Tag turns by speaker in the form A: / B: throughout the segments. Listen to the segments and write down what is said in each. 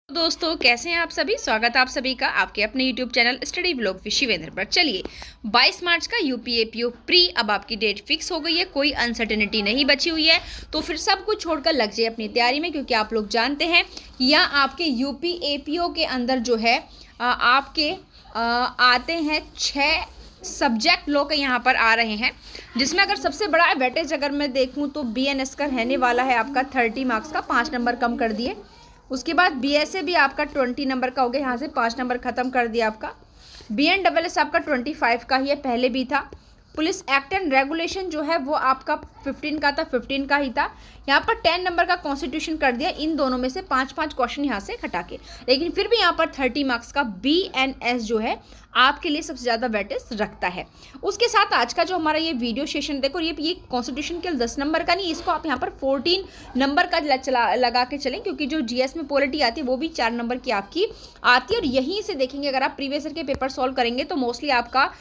A: दोस्तों कैसे हैं आप सभी। स्वागत है आप सभी का आपके अपने YouTube channel study blog with Shivendra पर। चलिए 22 मार्च का यूपीएपीओ प्री अब आपकी डेट फिक्स हो गई है, कोई अनसर्टेनिटी नहीं बची हुई है, तो फिर सब कुछ छोड़कर लग जाइए अपनी तैयारी में, क्योंकि आप लोग जानते हैं यहाँ आपके यूपीएपीओ के अंदर जो है आपके आते हैं 6 सब्जेक्ट लोग यहाँ पर आ रहे हैं, जिसमें अगर सबसे बड़ा वेटेज अगर मैं देखूँ तो बीएनएस का रहने वाला है आपका 30 मार्क्स का, 5 नंबर कम कर दिए। उसके बाद बीएसए भी आपका 20 नंबर का हो गया, यहाँ से 5 नंबर खत्म कर दिया आपका। बीएनडब्ल्यूएस आपका 25 का ही है, पहले भी था। पुलिस एक्ट एंड रेगुलेशन जो है वो आपका 15 का था, 15 का ही था। यहाँ पर 10 नंबर का कॉन्स्टिट्यूशन कर दिया, इन दोनों में से 5-5 क्वेश्चन यहाँ से हटा के, लेकिन फिर भी यहाँ पर 30 मार्क्स का बीएनएस जो है आपके लिए सबसे ज़्यादा वेटेज रखता है। उसके साथ आज का जो हमारा ये वीडियो सेशन देखो, ये कॉन्स्टिट्यूशन केवल 10 नंबर का नहीं, इसको आप यहाँ पर 14 नंबर का लगा के चलें, क्योंकि जो जीएस में पॉलिटी आती है वो भी 4 नंबर की आपकी आती है। और यहीं से देखेंगे अगर आप प्रीवियस ईयर के पेपर सॉल्व करेंगे तो मोस्टली आपका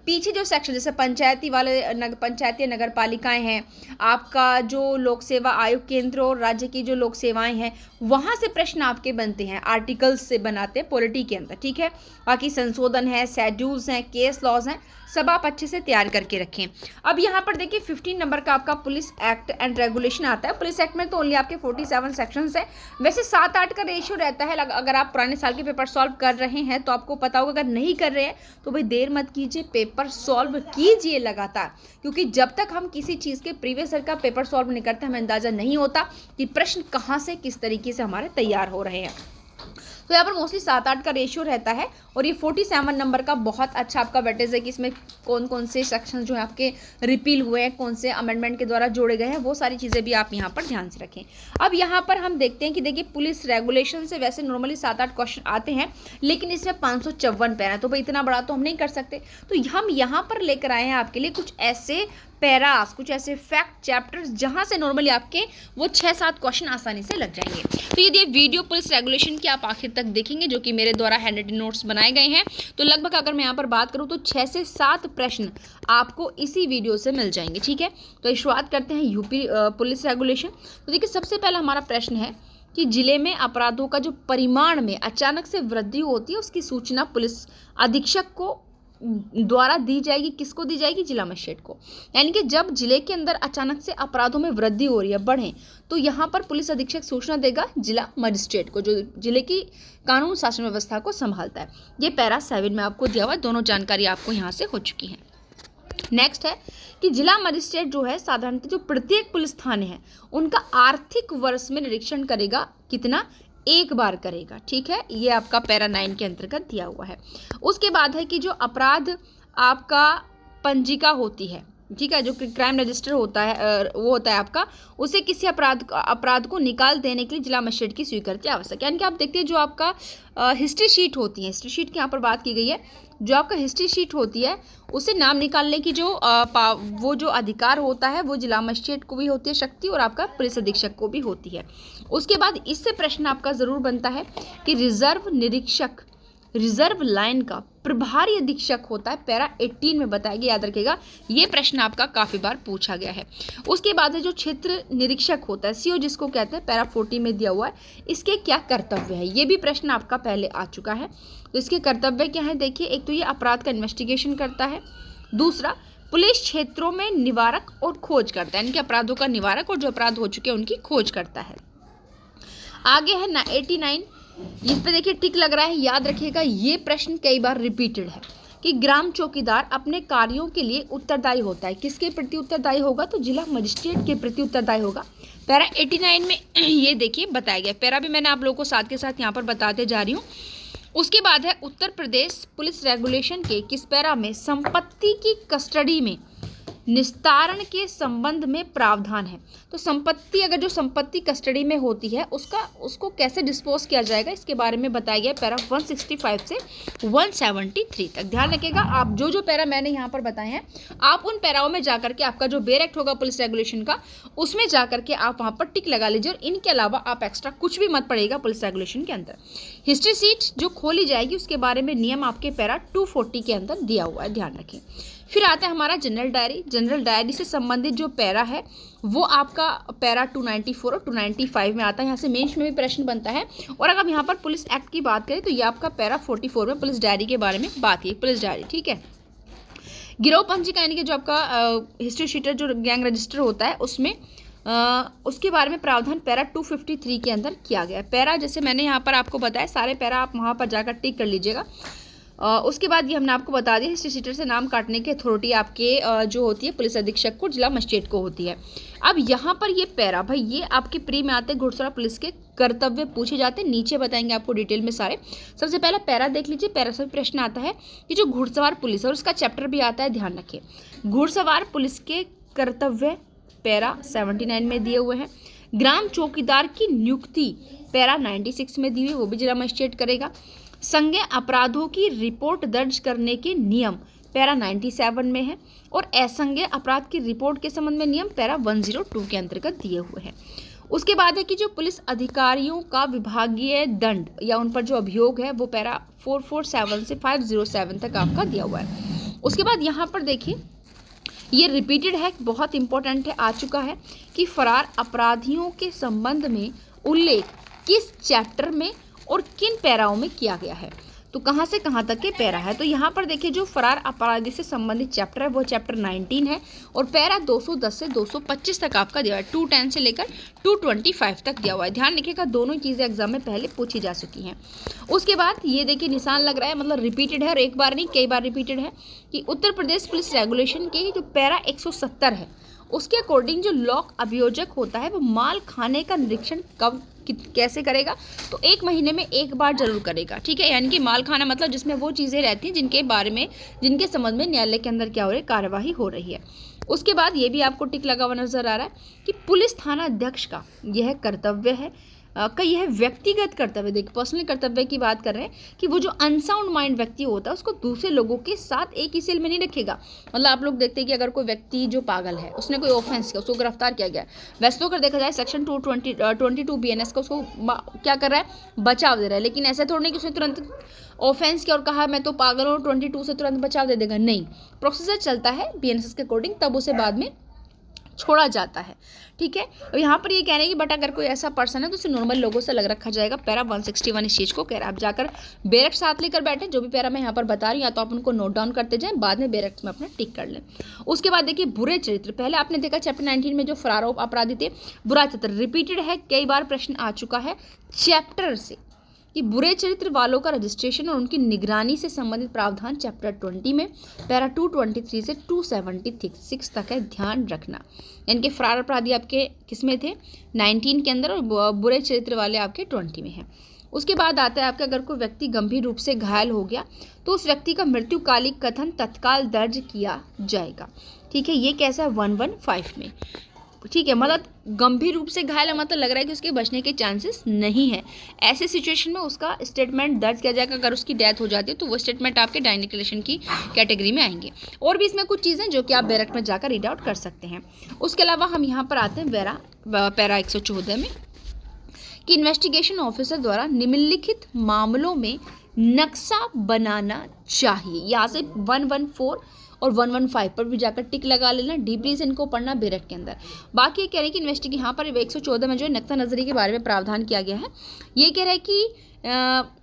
A: पीछे जो सेक्शन जैसे पंचायती पंचायती नगर पालिकाएँ हैं, आपका जो लोक सेवा आयोग केंद्र और राज्य की जो लोक सेवाएं हैं, वहाँ से प्रश्न आपके बनते हैं, आर्टिकल्स से बनाते हैं पॉलिटी के अंदर, ठीक है। बाकी संशोधन है, शेड्यूल्स हैं, केस लॉज हैं, सब आप अच्छे से तैयार करके रखें। अब यहाँ पर देखिए 15 नंबर का आपका पुलिस एक्ट एंड रेगुलेशन आता है। पुलिस एक्ट में तो ओनली आपके 47 सेक्शंस है, वैसे 7-8 का रेशियो रहता है। अगर आप पुराने साल के पेपर सॉल्व कर रहे हैं तो आपको पता होगा, अगर नहीं कर रहे हैं तो भाई देर मत कीजिए, पेपर सॉल्व कीजिए लगातार, क्योंकि जब तक हम किसी चीज़ के प्रीवियस ईयर का पेपर सॉल्व नहीं करते हमें अंदाज़ा नहीं होता कि प्रश्न कहाँ से किस तरीके से हमारे तैयार हो रहे हैं। तो यहाँ पर मोस्टली 7-8 का रेशियो रहता है, और ये 47 नंबर का बहुत अच्छा आपका वेटेज है कि इसमें कौन कौन से सेक्शन जो है आपके रिपील हुए हैं, कौन से अमेंडमेंट के द्वारा जोड़े गए हैं, वो सारी चीज़ें भी आप यहाँ पर ध्यान से रखें। अब यहाँ पर हम देखते हैं कि देखिए पुलिस रेगुलेशन से वैसे नॉर्मली 7-8 क्वेश्चन आते हैं, लेकिन इसमें 554 पैरा है, तो भाई इतना बड़ा तो हम नहीं कर सकते, तो हम यहाँ पर लेकर आए हैं आपके लिए कुछ ऐसे पैरास, कुछ ऐसे फैक्ट चैप्टर्स जहाँ से नॉर्मली आपके वो 6-7 क्वेश्चन आसानी से लग जाएंगे। तो ये वीडियो पुलिस रेगुलेशन की आप आखिर तक देखेंगे, जो कि मेरे द्वारा हैंड रिटन नोट्स बनाए गए हैं, तो लगभग अगर मैं यहाँ पर बात करूँ तो 6 से 7 प्रश्न आपको इसी वीडियो से मिल जाएंगे, ठीक है। तो शुरुआत करते हैं यूपी पुलिस रेगुलेशन। तो देखिए सबसे पहला हमारा प्रश्न है कि जिले में अपराधों का जो परिमाण में अचानक से वृद्धि होती है, उसकी सूचना पुलिस अधीक्षक को द्वारा दी जाएगी। किसको दी जाएगी? जिला मजिस्ट्रेट को। यानी कि जब जिले के अंदर अचानक से अपराधों में वृद्धि हो रही है, बढ़े, तो यहाँ पर पुलिस अधीक्षक सूचना देगा जिला मजिस्ट्रेट को, जो जिले की कानून शासन व्यवस्था को संभालता है। ये पैरा 7 में आपको दिया हुआ है, दोनों जानकारी आपको यहाँ से हो चुकी है। नेक्स्ट है कि जिला मजिस्ट्रेट जो है साधारणतः जो प्रत्येक पुलिस थाने हैं उनका आर्थिक वर्ष में निरीक्षण करेगा, कितना? एक बार करेगा, ठीक है। ये आपका पैरा 9 के अंतर्गत दिया हुआ है। उसके बाद है कि जो अपराध आपका पंजिका होती है, ठीक है, जो क्राइम रजिस्टर होता है वो होता है आपका, उसे किसी अपराध को निकाल देने के लिए जिला मजिस्ट्रेट की स्वीकृति आवश्यक है। यानी कि आप देखते हैं जो आपका हिस्ट्री शीट होती है, हिस्ट्री शीट की यहाँ पर बात की गई है, जो आपका हिस्ट्री शीट होती है उसे नाम निकालने की जो वो जो अधिकार होता है वो जिला मजिस्ट्रेट को भी होती है शक्ति, और आपका पुलिस अधीक्षक को भी होती है। उसके बाद इससे प्रश्न आपका ज़रूर बनता है कि रिजर्व निरीक्षक, रिजर्व लाइन का प्रभारी अधीक्षक होता है, पैरा 18 में बताया गया, याद रखिएगा, ये प्रश्न आपका काफ़ी बार पूछा गया है। उसके बाद है जो क्षेत्र निरीक्षक होता है, सीओ जिसको कहते हैं, पैरा 40 में दिया हुआ है, इसके क्या कर्तव्य है, ये भी प्रश्न आपका पहले आ चुका है। तो इसके कर्तव्य क्या है? देखिए, एक तो ये अपराध का इन्वेस्टिगेशन करता है, दूसरा पुलिस क्षेत्रों में निवारक और खोज करता है, यानी कि अपराधों का निवारक और जो अपराध हो चुके हैं उनकी खोज करता है। आगे है ना 89, इस पे देखिए टिक लग रहा है, याद रखिएगा, ये प्रश्न कई बार रिपीटेड है कि ग्राम चौकीदार अपने कार्यों के लिए उत्तरदायी होता है। किसके प्रति उत्तरदायी होगा? तो जिला मजिस्ट्रेट के प्रति उत्तरदायी होगा। पैरा 89 में ये देखिए बताया गया, पैरा भी मैंने आप लोगों को साथ के साथ यहाँ पर बताते जा रही हूँ। उसके बाद है उत्तर प्रदेश पुलिस रेगुलेशन के किस पैरा में संपत्ति की कस्टडी में निस्तारण के संबंध में प्रावधान है। तो संपत्ति, अगर जो संपत्ति कस्टडी में होती है उसको कैसे डिस्पोज किया जाएगा, इसके बारे में बताया गया पैरा 165 से 173 तक। ध्यान रखिएगा, आप जो पैरा मैंने यहाँ पर बताए हैं, आप उन पैराओं में जाकर के आपका जो बेर एक्ट होगा पुलिस रेगुलेशन का, उसमें जाकर के आप वहाँ पर टिक लगा लीजिए, और इनके अलावा आप एक्स्ट्रा कुछ भी मत पड़ेगा पुलिस रेगुलेशन के अंदर। हिस्ट्री सीट जो खोली जाएगी उसके बारे में नियम आपके पैरा 240 के अंदर दिया हुआ है, ध्यान रखें। फिर आता है हमारा जनरल डायरी। जनरल डायरी से संबंधित जो पैरा है वो आपका पैरा 294 और 295 में आता है। यहाँ से मेंस में भी प्रश्न बनता है। और अगर हम यहाँ पर पुलिस एक्ट की बात करें तो ये आपका पैरा 44 में पुलिस डायरी के बारे में बात की, पुलिस डायरी, ठीक है। गिरोह पंजिका यानी कि जो आपका हिस्ट्री शीटर जो गैंग रजिस्टर होता है उसमें उसके बारे में प्रावधान पैरा 253 के अंदर किया गया है। पैरा जैसे मैंने यहाँ पर आपको बताया, सारे पैरा आप वहाँ पर जाकर टिक कर लीजिएगा। उसके बाद ये हमने आपको बता दिया, हिस्ट्री शीटर से नाम काटने की अथॉरिटी आपके जो होती है पुलिस अधीक्षक को, जिला मजिस्ट्रेट को होती है। अब यहाँ पर ये पैरा भाई ये आपके प्री में आते हैं, घुड़सवार पुलिस के कर्तव्य पूछे जाते हैं, नीचे बताएंगे आपको डिटेल में सारे। सबसे पहला पैरा देख लीजिए। पैरा से प्रश्न आता है कि जो घुड़सवार पुलिस है और उसका चैप्टर भी आता है, ध्यान रखिए। घुड़सवार पुलिस के कर्तव्य पैरा 79 में दिए हुए हैं। ग्राम चौकीदार की नियुक्ति पैरा 96 में दी हुई, वो भी जिला मजिस्ट्रेट करेगा। संज्ञेय अपराधों की रिपोर्ट दर्ज करने के नियम पैरा 97 में है। और असंज्ञेय अपराध की रिपोर्ट के संबंध में नियम पैरा 102 के अंतर्गत दिए हुए हैं। उसके बाद है कि जो पुलिस अधिकारियों का विभागीय दंड या उन पर जो अभियोग है वो पैरा 447 से 507 तक आपका दिया हुआ है। उसके बाद यहाँ पर देखिए ये रिपीटेड है, बहुत इंपॉर्टेंट है, आ चुका है कि फरार अपराधियों के संबंध में उल्लेख किस चैप्टर में और किन पैराओं में किया गया है। तो कहाँ से कहाँ तक के पैरा है, तो यहाँ पर देखिए जो फरार अपराधी से संबंधित चैप्टर है वो चैप्टर 19 है और पैरा 210 से 225 तक आपका दिया हुआ है। 210 से लेकर 225 तक दिया हुआ है। ध्यान रखिएगा, दोनों चीज़ें एग्जाम में पहले पूछी जा चुकी हैं। उसके बाद ये देखिए निशान लग रहा है, मतलब रिपीटेड है और एक बार नहीं कई बार रिपीटेड है कि उत्तर प्रदेश पुलिस रेगुलेशन के जो पैरा 170 है उसके अकॉर्डिंग जो लॉक अभियोजक होता है वो माल खाने का निरीक्षण कब कैसे करेगा, तो 1 महीने में एक बार जरूर करेगा, ठीक है। यानी कि माल खाना मतलब जिसमें वो चीज़ें रहती हैं जिनके बारे में, जिनके संबंध में न्यायालय के अंदर क्या हो रही है, कार्यवाही हो रही है। उसके बाद ये भी आपको टिक लगा हुआ नजर आ रहा है कि पुलिस थाना अध्यक्ष का यह कर्तव्य है का यह व्यक्तिगत कर्तव्य, देखिए पर्सनल कर्तव्य की बात कर रहे हैं कि वो जो अनसाउंड माइंड व्यक्ति होता है उसको दूसरे लोगों के साथ एक ही सेल में नहीं रखेगा। मतलब आप लोग देखते हैं कि अगर कोई व्यक्ति जो पागल है उसने कोई ऑफेंस किया, उसको गिरफ्तार किया गया, वैसे तो अगर देखा जाए सेक्शन 222 BNS का उसको क्या कर रहा है, बचाव दे रहा है। लेकिन ऐसा थोड़ा नहीं कि उसने तुरंत ऑफेंस किया और कहा मैं तो पागल हूँ 22 से तुरंत बचाव दे देगा, नहीं, प्रोसीजर चलता है BNS के अकॉर्डिंग, तब उसे बाद में छोड़ा जाता है, ठीक है। और यहाँ पर ये कह रहे हैं कि बट अगर कोई ऐसा पर्सन है तो उसे नॉर्मल लोगों से अलग रखा जाएगा। पैरा 161 इस चीज़ को कह रहा है। आप जाकर बैरक साथ लेकर बैठे, जो भी पैरा मैं यहाँ पर बता रही हूँ या तो आप उनको नोट डाउन करते जाएं, बाद में बैरक में अपना टिक कर लें। उसके बाद देखिए बुरे चरित्र, पहले आपने देखा चैप्टर 19 में जो फरार अपराधी थे, बुरा चरित्र रिपीटेड है, कई बार प्रश्न आ चुका है चैप्टर से कि बुरे चरित्र वालों का रजिस्ट्रेशन और उनकी निगरानी से संबंधित प्रावधान चैप्टर 20 में पैरा 223 से 276 तक है, ध्यान रखना। यानी कि फरार अपराधी आपके किस में थे, 19 के अंदर, और बुरे चरित्र वाले आपके 20 में हैं। उसके बाद आता है आपका अगर कोई व्यक्ति गंभीर रूप से घायल हो गया तो उस व्यक्ति का मृत्युकालिक कथन तत्काल दर्ज किया जाएगा, ठीक है। ये कैसा है 115 में, ठीक है। मतलब गंभीर रूप से घायल है, मतलब लग रहा है कि उसके बचने के चांसेस नहीं है, ऐसे सिचुएशन में उसका स्टेटमेंट दर्ज किया जाएगा। अगर उसकी डेथ हो जाती है तो वो स्टेटमेंट आपके डायनिकुलेशन की कैटेगरी में आएंगे। और भी इसमें कुछ चीज़ें जो कि आप बैरक में जाकर रीड आउट कर सकते हैं। उसके अलावा हम यहाँ पर आते हैं पैरा 114 में कि इन्वेस्टिगेशन ऑफिसर द्वारा निम्नलिखित मामलों में नक्शा बनाना चाहिए। यहाँ से 114 और 115 पर भी जाकर टिक लगा लेना, डीपली से इनको पढ़ना बैरक के अंदर। बाकी ये कह रहे हैं कि इन्वेस्टिगेशन यहाँ पर 114 में जो है नक्शा नजरी के बारे में प्रावधान किया गया है। ये कह रहा है कि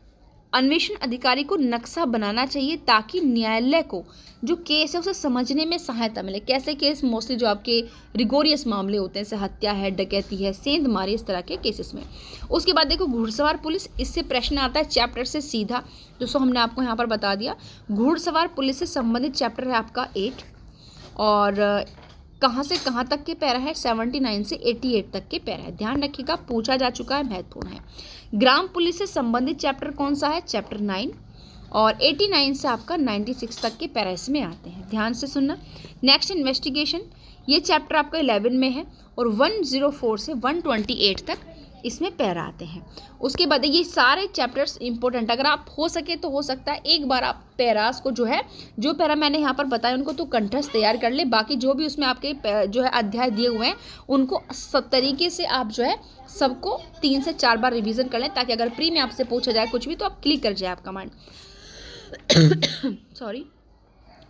A: अन्वेषण अधिकारी को नक्शा बनाना चाहिए ताकि न्यायालय को जो केस है उसे समझने में सहायता मिले। कैसे केस, मोस्टली जो आपके रिगोरियस मामले होते हैं, जैसे हत्या है, डकैती है, सेंधमारी, इस तरह के केसेस में। उसके बाद देखो घुड़सवार पुलिस, इससे प्रश्न आता है चैप्टर से सीधा, जो हमने आपको यहाँ पर बता दिया। घुड़सवार पुलिस से संबंधित चैप्टर है आपका 8 और कहाँ से कहाँ तक के पैरा है, 79 से 88 तक के पैरा है, ध्यान रखिएगा, पूछा जा चुका है, महत्वपूर्ण है। ग्राम पुलिस से संबंधित चैप्टर कौन सा है, चैप्टर 9 और 89 से आपका 96 तक के पैरा इसमें आते हैं, ध्यान से सुनना। नेक्स्ट इन्वेस्टिगेशन, ये चैप्टर आपका 11 में है और 104 से 128 तक इसमें पैरा आते हैं। उसके बाद ये सारे चैप्टर्स इंपॉर्टेंट, अगर आप हो सके तो हो सकता है एक बार आप पैरास को जो है, जो पैरा मैंने यहाँ पर बताया उनको तो कंठस्थ तैयार कर ले, बाकी जो भी उसमें आपके जो है अध्याय दिए हुए हैं उनको सब तरीके से आप जो है सबको 3 से 4 बार रिवीजन कर लें, ताकि अगर प्री में आपसे पूछा जाए कुछ भी तो आप क्लिक कर जाए आपका माइंड। सॉरी।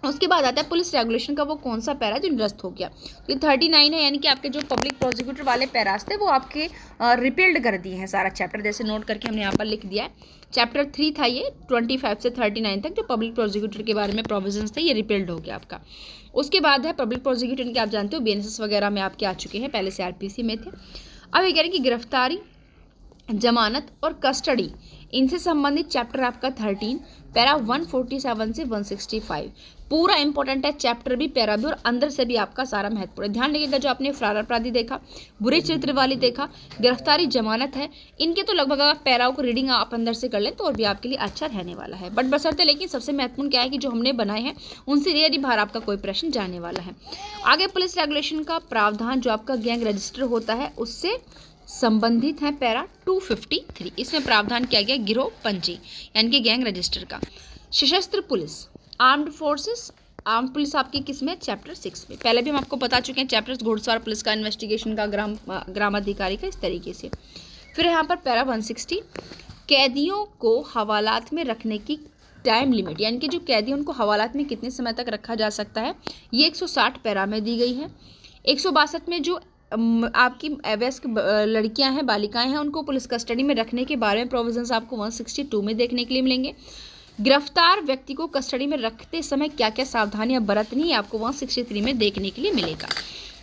A: उसके बाद आता है पुलिस रेगुलेशन का वो कौन सा पैरा जो निरस्त हो गया। ये 39 है, यानी कि आपके जो पब्लिक प्रोसिक्यूटर वाले पैरास थे वो आपके रिपील्ड कर दिए हैं सारा चैप्टर, जैसे नोट करके हमने यहाँ पर लिख दिया है। चैप्टर 3 था ये 25 से 39 तक, जो पब्लिक प्रोसिक्यूटर के बारे में प्रोविजंस थे ये रिपील्ड हो गया आपका। उसके बाद है पब्लिक प्रोसिक्यूटर के, आप जानते हो BNSS वगैरह में आपके आ चुके हैं, पहले से RPC में थे। अब ये कह रहे हैं कि गिरफ्तारी, जमानत और कस्टडी, इनसे संबंधित चैप्टर आपका 13 पैरा 147 से 165 पूरा इंपॉर्टेंट है चैप्टर भी, पैरा भी, और अंदर से भी आपका सारा महत्वपूर्ण है। ध्यान रखिएगा, जो आपने फरार अपराधी देखा, बुरे चरित्र वाली देखा, गिरफ्तारी, जमानत है, इनके तो लगभग आप पैराओं को रीडिंग आप अंदर से कर लें तो और भी आपके लिए अच्छा रहने वाला है। बट बशर्ते, लेकिन सबसे महत्वपूर्ण क्या है कि जो हमने बनाए हैं उनसे रेयर ही बाहर आपका कोई प्रश्न जाने वाला है। आगे पुलिस रेगुलेशन का प्रावधान जो आपका गैंग रजिस्टर होता है उससे संबंधित है पैरा 253। इसमें प्रावधान किया गया गिरोह पंजी यानी कि गैंग रजिस्टर का। सशस्त्र police, armed forces, armed police आपकी किस में, चैप्टर 6 में। पहले भी हम आपको बता चुके हैं चैप्टर्स, घुड़सवार पुलिस का, इन्वेस्टिगेशन का, ग्राम अधिकारी का, इस तरीके से। फिर यहाँ पर पैरा 160 कैदियों को हवालात में रखने की टाइम लिमिट, यानी कि जो कैदी उनको हवालात में कितने समय तक रखा जा सकता है, ये 160 पैरा में दी गई है। 162 में जो आपकी अवयस्क लड़कियां हैं, बालिकाएं हैं, उनको पुलिस कस्टडी में रखने के बारे में प्रोविजंस आपको 162 में देखने के लिए मिलेंगे। गिरफ्तार व्यक्ति को कस्टडी में रखते समय क्या क्या सावधानियां बरतनी है आपको 163 में देखने के लिए मिलेगा।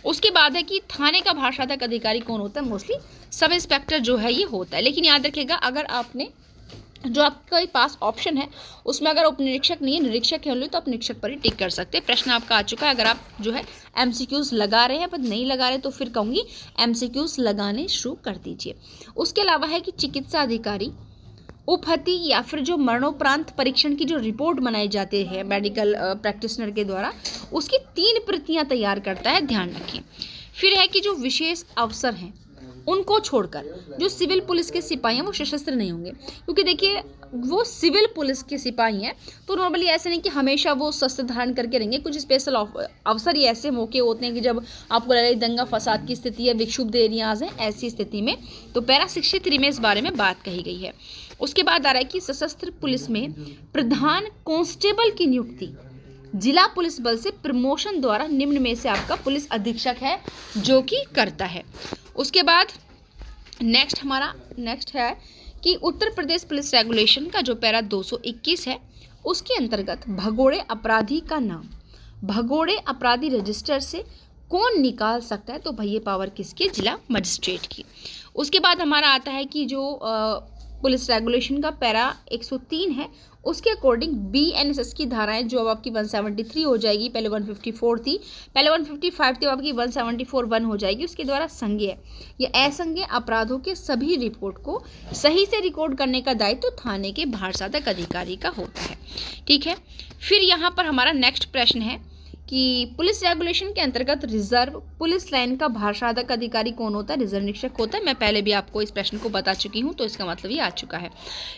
A: उसके बाद है कि थाने का भाषातक अधिकारी कौन होता है, मोस्टली सब इंस्पेक्टर जो है ये होता है। लेकिन याद रखिएगा, अगर आपने जो आपके पास ऑप्शन है उसमें अगर उप निरीक्षक नहीं है, निरीक्षक है तो आप निरीक्षक पर ही टिक कर सकते हैं। प्रश्न आपका आ चुका है, अगर आप जो है MCQs लगा रहे हैं पर नहीं लगा रहे तो फिर कहूँगी MCQs लगाने शुरू कर दीजिए। उसके अलावा है कि चिकित्सा अधिकारी, उपहति या फिर जो मरणोपरांत परीक्षण की जो रिपोर्ट बनाई जाती है मेडिकल प्रैक्टिशनर के द्वारा, उसकी 3 प्रतियां तैयार करता है, ध्यान रखें। फिर है कि जो विशेष अफसर हैं उनको छोड़कर जो सिविल पुलिस के सिपाही हैं वो सशस्त्र नहीं होंगे, क्योंकि देखिए वो सिविल पुलिस के सिपाही हैं तो नॉर्मली ऐसे नहीं कि हमेशा वो शस्त्र धारण करके रहेंगे। कुछ स्पेशल अवसर ये ऐसे मौके होते हैं कि जब आपको लड़ाई दंगा फसाद की स्थिति है, विक्षुब्ध एरियाज हैं, ऐसी स्थिति में तो पैरा 63 में इस बारे में बात कही गई है। उसके बाद आ रहा है कि सशस्त्र पुलिस में प्रधान कांस्टेबल की नियुक्ति जिला पुलिस बल से प्रमोशन द्वारा निम्न में से आपका पुलिस अधीक्षक है जो कि करता है। उसके बाद नेक्स्ट है कि उत्तर प्रदेश पुलिस रेगुलेशन का जो पैरा 221 है उसके अंतर्गत भगोड़े अपराधी का नाम भगोड़े अपराधी रजिस्टर से कौन निकाल सकता है, तो भाई ये पावर किसकी, जिला मजिस्ट्रेट की। उसके बाद हमारा आता है कि जो पुलिस रेगुलेशन का पैरा 103 है उसके अकॉर्डिंग BNSS की धाराएं जो अब आपकी 173 हो जाएगी, पहले 154 थी, पहले 155 थी, अब आपकी 174(1) हो जाएगी। उसके द्वारा संज्ञेय या असंज्ञेय अपराधों के सभी रिपोर्ट को सही से रिकॉर्ड करने का दायित्व तो थाने के भाषातक अधिकारी का होता है, ठीक है। फिर यहाँ पर हमारा नेक्स्ट प्रश्न है कि पुलिस रेगुलेशन के अंतर्गत रिजर्व पुलिस लाइन का भाषातक अधिकारी कौन होता है, रिजर्व निरीक्षक होता है। मैं पहले भी आपको इस प्रश्न को बता चुकी हूँ तो इसका मतलब ये आ चुका है।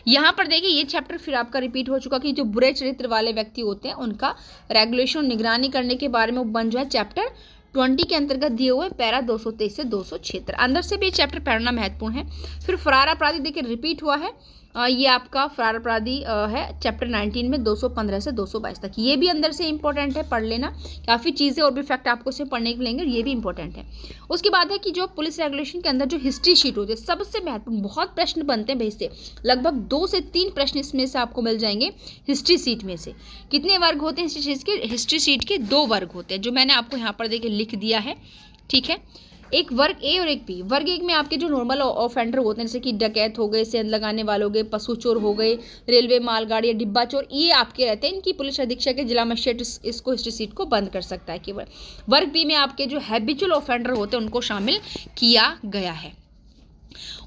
A: यहाँ पर देखिए ये चैप्टर फिर आपका रिपीट हो चुका कि जो बुरे चरित्र वाले व्यक्ति होते हैं उनका रेगुलेशन निगरानी करने के बारे में बन जो है चैप्टर 20 के अंतर्गत दिए हुए पैरा 223 से 276 अंदर से भी ये चैप्टर पढ़ना महत्वपूर्ण है। फिर फरार अपराधी देखिए रिपीट हुआ है, ये आपका फरार अपराधी है चैप्टर 19 में 215 से 222 तक, ये भी अंदर से इंपॉर्टेंट है, पढ़ लेना। काफ़ी चीज़ें और भी फैक्ट आपको से पढ़ने को मिलेंगे, ये भी इंपॉर्टेंट है। उसके बाद है कि जो पुलिस रेगुलेशन के अंदर जो हिस्ट्री शीट होती है सबसे महत्वपूर्ण, बहुत प्रश्न बनते हैं भेजते, लगभग 2 से 3 प्रश्न इसमें से आपको मिल जाएंगे हिस्ट्री शीट में से। कितने वर्ग होते हैं हिस्ट्री शीट के 2 वर्ग होते हैं जो मैंने आपको यहाँ पर देखिए लिख दिया है, ठीक है। एक वर्ग ए और एक बी। वर्ग एक में आपके जो नॉर्मल ऑफेंडर होते हैं जैसे कि डकैत हो गए, सेंध लगाने वाले हो गए, पशु चोर हो गए, रेलवे मालगाड़ी या डिब्बा चोर, ये आपके रहते हैं। इनकी पुलिस अधीक्षक के जिला मजिस्ट्रेट इसको हिस्ट्री सीट को बंद कर सकता है केवल। वर्ग बी में आपके जो हैबिचुअल ऑफेंडर होते हैं उनको शामिल किया गया है।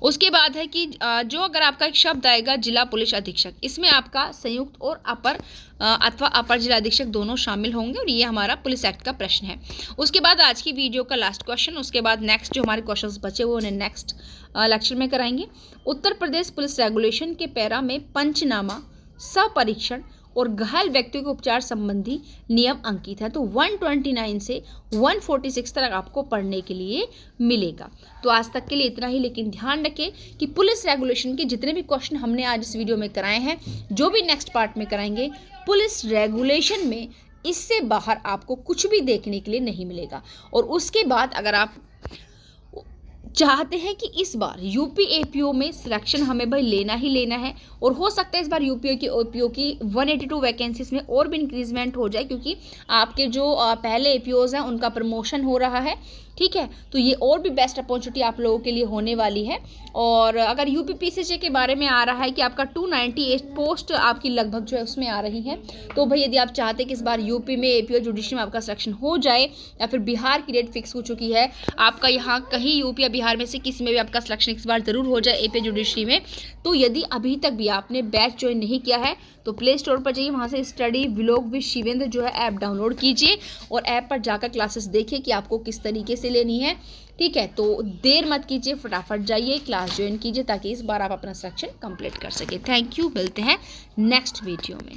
A: उसके बाद है कि जो अगर आपका एक शब्द आएगा जिला पुलिस अधीक्षक, इसमें आपका संयुक्त और अपर अथवा अपर जिला अधीक्षक दोनों शामिल होंगे और ये हमारा पुलिस एक्ट का प्रश्न है। उसके बाद आज की वीडियो का लास्ट क्वेश्चन, उसके बाद नेक्स्ट जो हमारे क्वेश्चंस बचे हुए उन्हें नेक्स्ट लेक्चर में कराएंगे। उत्तर प्रदेश पुलिस रेगुलेशन के पैरा में पंचनामा, सपरीक्षण और घायल व्यक्तियों के उपचार संबंधी नियम अंकित है। तो 129 से 146 तक आपको पढ़ने के लिए मिलेगा। तो आज तक के लिए इतना ही, लेकिन ध्यान रखें कि पुलिस रेगुलेशन के जितने भी क्वेश्चन हमने आज इस वीडियो में कराए हैं, जो भी नेक्स्ट पार्ट में कराएंगे, पुलिस रेगुलेशन में इससे बाहर आपको कुछ भी देखने के लिए नहीं मिलेगा। और उसके बाद अगर आप चाहते हैं कि इस बार यूपीएपीओ में सिलेक्शन हमें भाई लेना ही लेना है, और हो सकता है इस बार यूपीओ की 182 वैकेंसीज में और भी इंक्रीजमेंट हो जाए, क्योंकि आपके जो पहले एपीओज हैं उनका प्रमोशन हो रहा है, ठीक है। तो ये और भी बेस्ट अपॉर्चुनिटी आप लोगों के लिए होने वाली है। और अगर यूपीपीसीसी के बारे में आ रहा है कि आपका 298 पोस्ट आपकी लगभग जो है उसमें आ रही है, तो भाई यदि आप चाहते हैं कि इस बार यूपी में एपीओ जुडिशरी में आपका सिलेक्शन हो जाए, या फिर बिहार की डेट फिक्स हो चुकी है, आपका यहाँ कहीं यूपी या बिहार में से किसी में भी आपका सिलेक्शन इस बार ज़रूर हो जाए एपीओ जुडिशरी में, तो यदि अभी तक भी आपने बैच ज्वाइन नहीं किया है तो प्ले स्टोर पर जाइए, वहाँ से स्टडी व्लॉग विद शिवेंद्र जो है ऐप डाउनलोड कीजिए और ऐप पर जाकर क्लासेस देखिए कि आपको किस तरीके से लेनी है, ठीक है। तो देर मत कीजिए, फटाफट जाइए क्लास ज्वाइन कीजिए ताकि इस बार आप अपना सिलेक्शन कंप्लीट कर सके। थैंक यू, मिलते हैं नेक्स्ट वीडियो में।